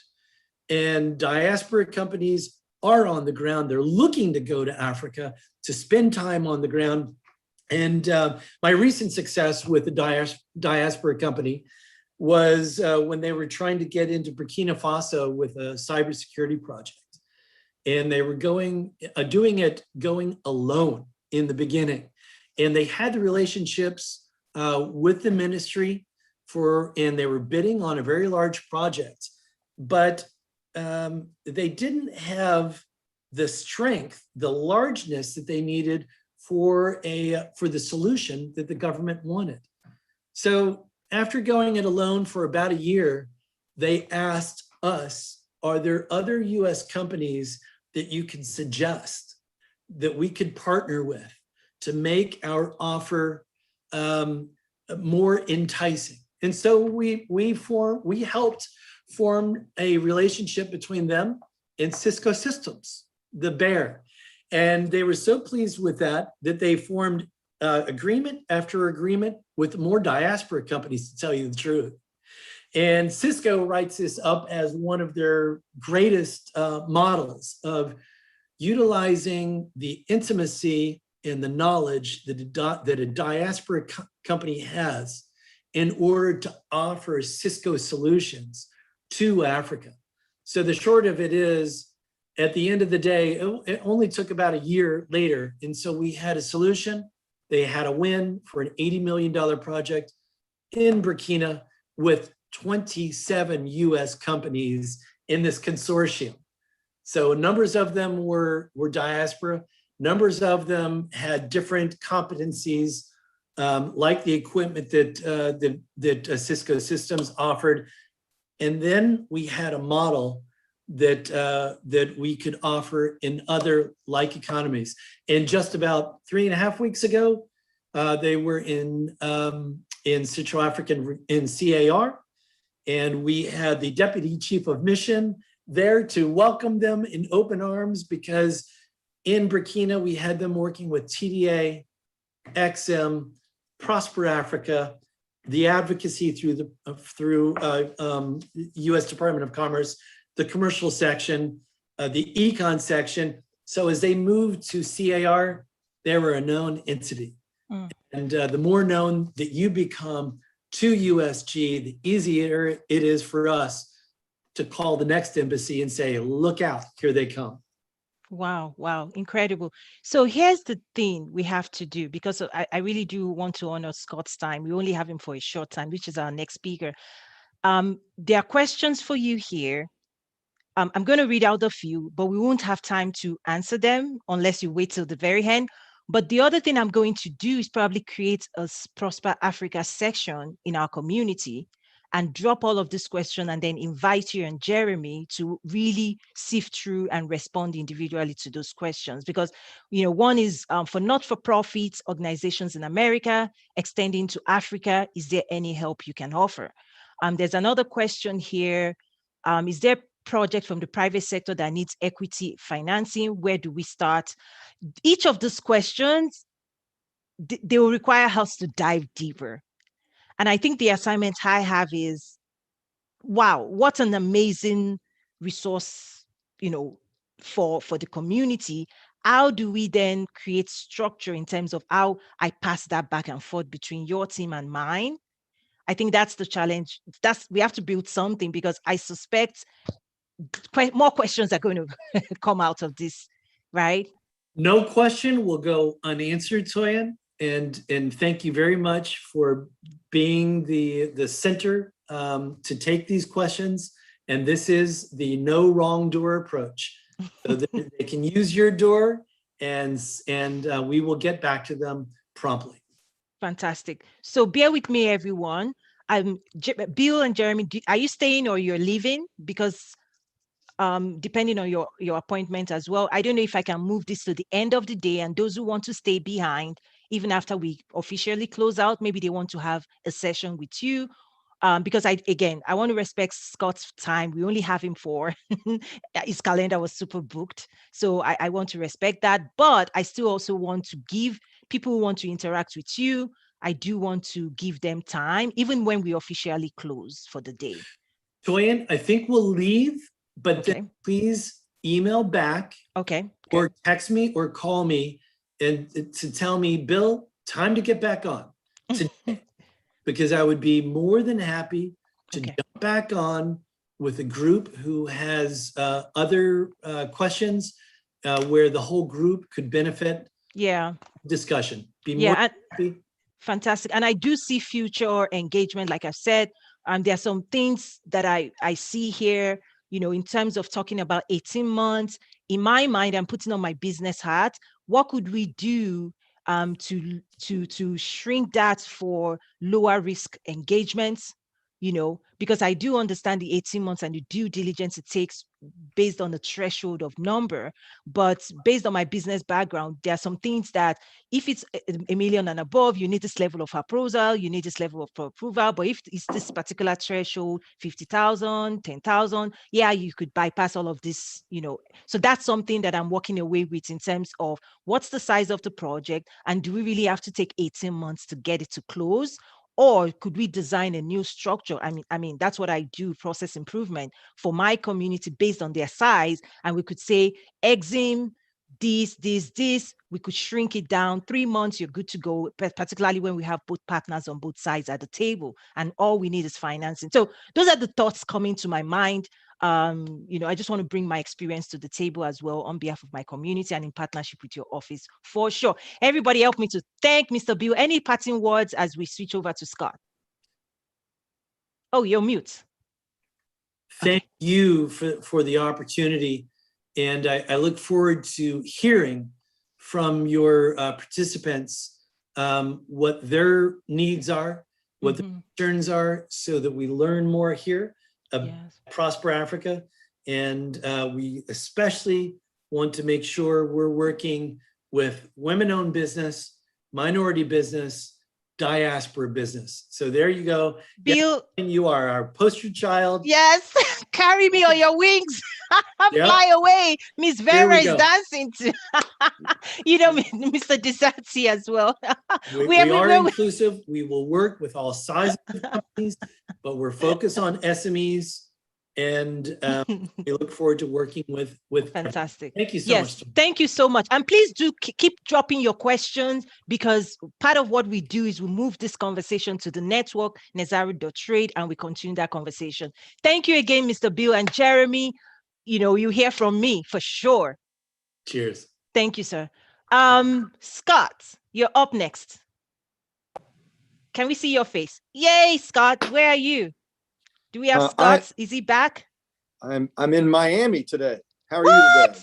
And diaspora companies are on the ground. They're looking to go to Africa to spend time on the ground. And my recent success with the diaspora company was when they were trying to get into Burkina Faso with a cybersecurity project. And they were doing it alone in the beginning. And they had the relationships with the ministry and they were bidding on a very large project, but they didn't have the strength, the largeness that they needed for the solution that the government wanted. So after going it alone for about a year, they asked us, are there other US companies that you could suggest that we could partner with to make our offer more enticing? And so we helped form a relationship between them and Cisco Systems, the bear. And they were so pleased with that they formed agreement after agreement with more diaspora companies, to tell you the truth. And Cisco writes this up as one of their greatest models of utilizing the intimacy and the knowledge that a diaspora company has in order to offer Cisco solutions to Africa. So the short of it is, at the end of the day, it only took about a year later. And so we had a solution. They had a win for an $80 million project in Burkina with 27 US companies in this consortium. So numbers of them were diaspora. Numbers of them had different competencies, like the equipment that Cisco Systems offered. And then we had a model that we could offer in other like economies. And just about 3.5 weeks ago, they were in Central African in CAR, and we had the Deputy Chief of Mission there to welcome them in open arms, because in Burkina we had them working with TDA, XM, Prosper Africa, the advocacy through U.S. Department of Commerce, the commercial section, the econ section. So as they moved to CAR, they were a known entity. And the more known that you become to USG, the easier it is for us to call the next embassy and say, look out, here they come. Wow, wow, incredible. So here's the thing we have to do, because I really do want to honor Scott's time. We only have him for a short time, which is our next speaker. There are questions for you here. I'm going to read out a few, but we won't have time to answer them unless you wait till the very end. But the other thing I'm going to do is probably create a Prosper Africa section in our community and drop all of this question and then invite you and Jeremy to really sift through and respond individually to those questions. Because, one is for not-for-profit organizations in America, extending to Africa, is there any help you can offer? There's another question here. Is there project from the private sector that needs equity financing? Where do we start? Each of these questions, they will require us to dive deeper. And I think the assignment I have is, wow, what an amazing resource, for the community, how do we then create structure in terms of how I pass that back and forth between your team and mine? I think that's the challenge. We have to build something, because I suspect more questions are going to come out of this, right? No question will go unanswered, Toyin. And thank you very much for being the center to take these questions. And this is the no wrong door approach. So that they can use your door, and we will get back to them promptly. Fantastic. So bear with me, everyone. Bill and Jeremy, are you staying or you're leaving? Because depending on your appointment as well, I don't know if I can move this to the end of the day, and those who want to stay behind, even after we officially close out, maybe they want to have a session with you. Because I want to respect Scott's time. We only have him for his calendar was super booked. So I want to respect that. But I still also want to give people who want to interact with you, I do want to give them time, even when we officially close for the day. Toyin, I think we'll leave, but Okay. then please email back. Okay. Or text me or call me and to tell me, Bill, time to get back on today. Because I would be more than happy to jump back on with a group who has other questions where the whole group could benefit. Yeah. Discussion. Be more happy. Fantastic. And I do see future engagement. Like I said, there are some things that I see here, in terms of talking about 18 months. In my mind, I'm putting on my business hat. What could we do to shrink that for lower risk engagements? Because I do understand the 18 months and the due diligence it takes based on the threshold of number. But based on my business background, there are some things that if it's a million and above, you need this level of appraisal, you need this level of approval. But if it's this particular threshold, 50,000, 10,000, yeah, you could bypass all of this, So that's something that I'm walking away with in terms of what's the size of the project, and do we really have to take 18 months to get it to close? Or could we design a new structure? I mean, that's what I do, process improvement for my community based on their size. And we could say, exim, this, we could shrink it down. 3 months, you're good to go, particularly when we have both partners on both sides at the table, and all we need is financing. So those are the thoughts coming to my mind. I just want to bring my experience to the table as well on behalf of my community and in partnership with your office for sure. Everybody help me to thank Mr. Bill. Any parting words as we switch over to Scott? Oh, you're mute. Thank you for the opportunity. And I look forward to hearing from your participants what their needs are, what the concerns are, so that we learn more here about Prosper Africa. And we especially want to make sure we're working with women-owned business, minority business, diaspora business. So there you go. Bill, you are our poster child. Yes, carry me on your wings. Fly away. Miss Vera is dancing too. Mr. Desati as well. We are inclusive. We will work with all sizes of companies, but we're focused on SMEs. And we look forward to working with. Fantastic. Thank you so much. Thank you so much. And please do keep dropping your questions, because part of what we do is we move this conversation to the network, Nazaru.trade, and we continue that conversation. Thank you again, Mr. Bill and Jeremy. You hear from me for sure. Cheers. Thank you, sir. Scott, you're up next. Can we see your face? Yay, Scott. Where are you? Do we have Scott? Is he back? I'm in Miami today. How are you today?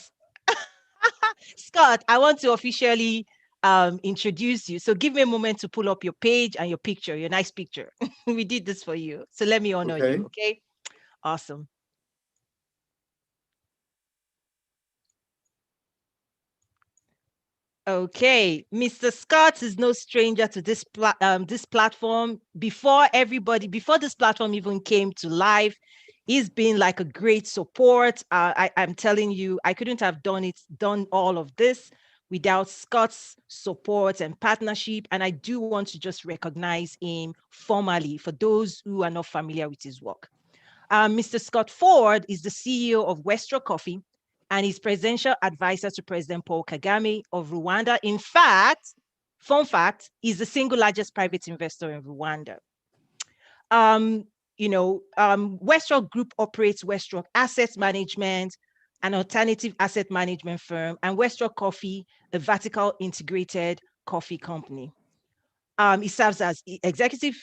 Scott, I want to officially introduce you. So give me a moment to pull up your page and your picture, your nice picture. We did this for you. So let me honor you, okay? Awesome. Okay, Mr. Scott is no stranger to this platform. Before this platform even came to life, he's been like a great support. I'm telling you, I couldn't have done all of this without Scott's support and partnership. And I do want to just recognize him formally for those who are not familiar with his work. Mr. Scott Ford is the CEO of Westrock Coffee and is presidential advisor to President Paul Kagame of Rwanda. In fact, fun fact, he's the single largest private investor in Rwanda. Westrock Group operates Westrock Asset Management, an alternative asset management firm, and Westrock Coffee, a vertical integrated coffee company. He serves as executive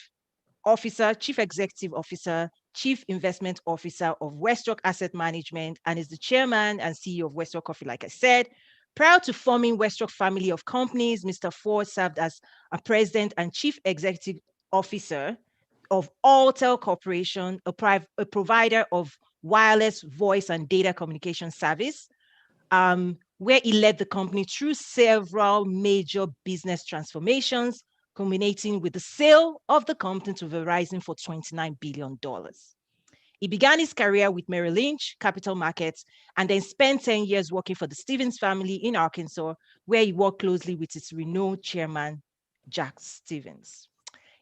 officer, chief executive officer, chief investment officer of Westrock Asset Management, and is the chairman and CEO of Westrock Coffee, like I said. Prior to forming Westrock family of companies, Mr. Ford served as a president and chief executive officer of Altel Corporation, a provider of wireless voice and data communication service, where he led the company through several major business transformations, culminating with the sale of the company to Verizon for $29 billion. He began his career with Merrill Lynch Capital Markets and then spent 10 years working for the Stevens family in Arkansas, where he worked closely with its renowned chairman, Jack Stevens.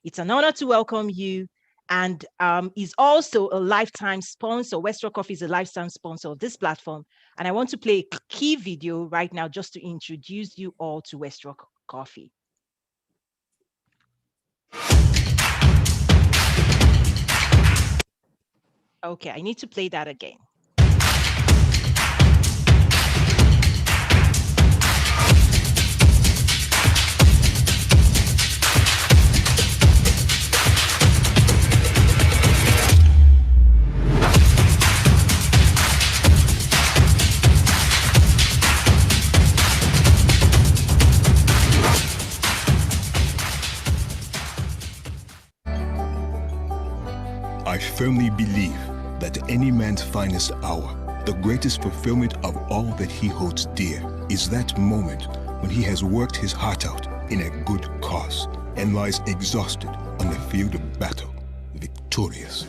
It's an honor to welcome you, and is also a lifetime sponsor. Westrock Coffee is a lifetime sponsor of this platform, and I want to play a key video right now just to introduce you all to Westrock Coffee. Okay, I need to play that again. I firmly believe that any man's finest hour, the greatest fulfillment of all that he holds dear, is that moment when he has worked his heart out in a good cause and lies exhausted on the field of battle, victorious.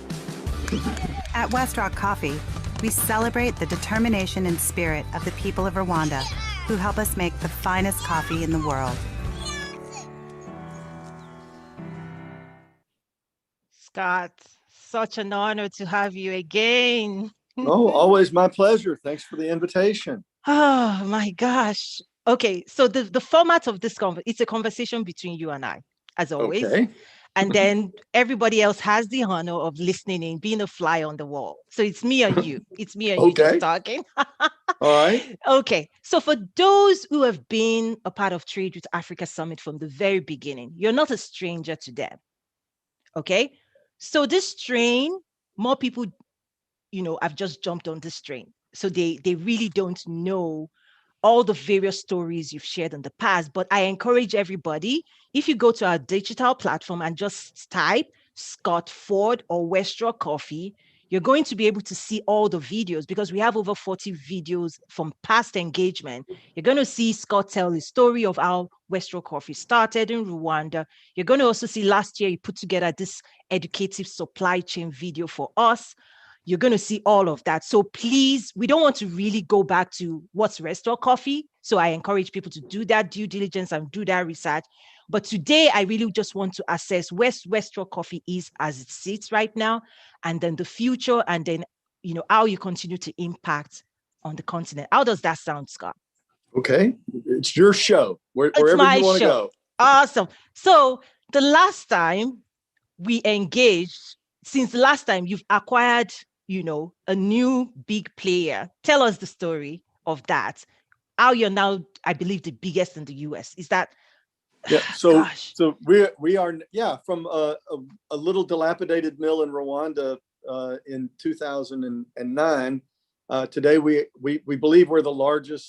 At Westrock Coffee, we celebrate the determination and spirit of the people of Rwanda who help us make the finest coffee in the world. Scott, such an honor to have you again. Oh, always my pleasure. Thanks for the invitation. Oh my gosh. Okay, so the format of this it's a conversation between you and I, as always. Okay. And then everybody else has the honor of listening in, being a fly on the wall. So it's me and you. It's me and you Okay. just talking. All right. Okay. So for those who have been a part of Trade with Africa Summit from the very beginning, you're not a stranger to them. Okay. So this train, more people, have just jumped on this train. So they really don't know all the various stories you've shared in the past. But I encourage everybody, if you go to our digital platform and just type Scott Ford or Westrock Coffee, you're going to be able to see all the videos because we have over 40 videos from past engagement. You're going to see Scott tell the story of how Westrock Coffee started in Rwanda. You're going to also see last year he put together this educative supply chain video for us. You're going to see all of that. So please, we don't want to really go back to what's Westrock Coffee. So I encourage people to do that due diligence and do that research. But today, I really just want to assess where Westrock Coffee is as it sits right now, and then the future, and then, how you continue to impact on the continent. How does that sound, Scott? Okay. It's your show. Wherever you want to go. Awesome. So the last time we engaged, since the last time you've acquired, a new big player. Tell us the story of that. How you're now, I believe, the biggest in the US. Is that? Yeah. So we are from a little dilapidated mill in Rwanda in 2009. Today we believe we're the largest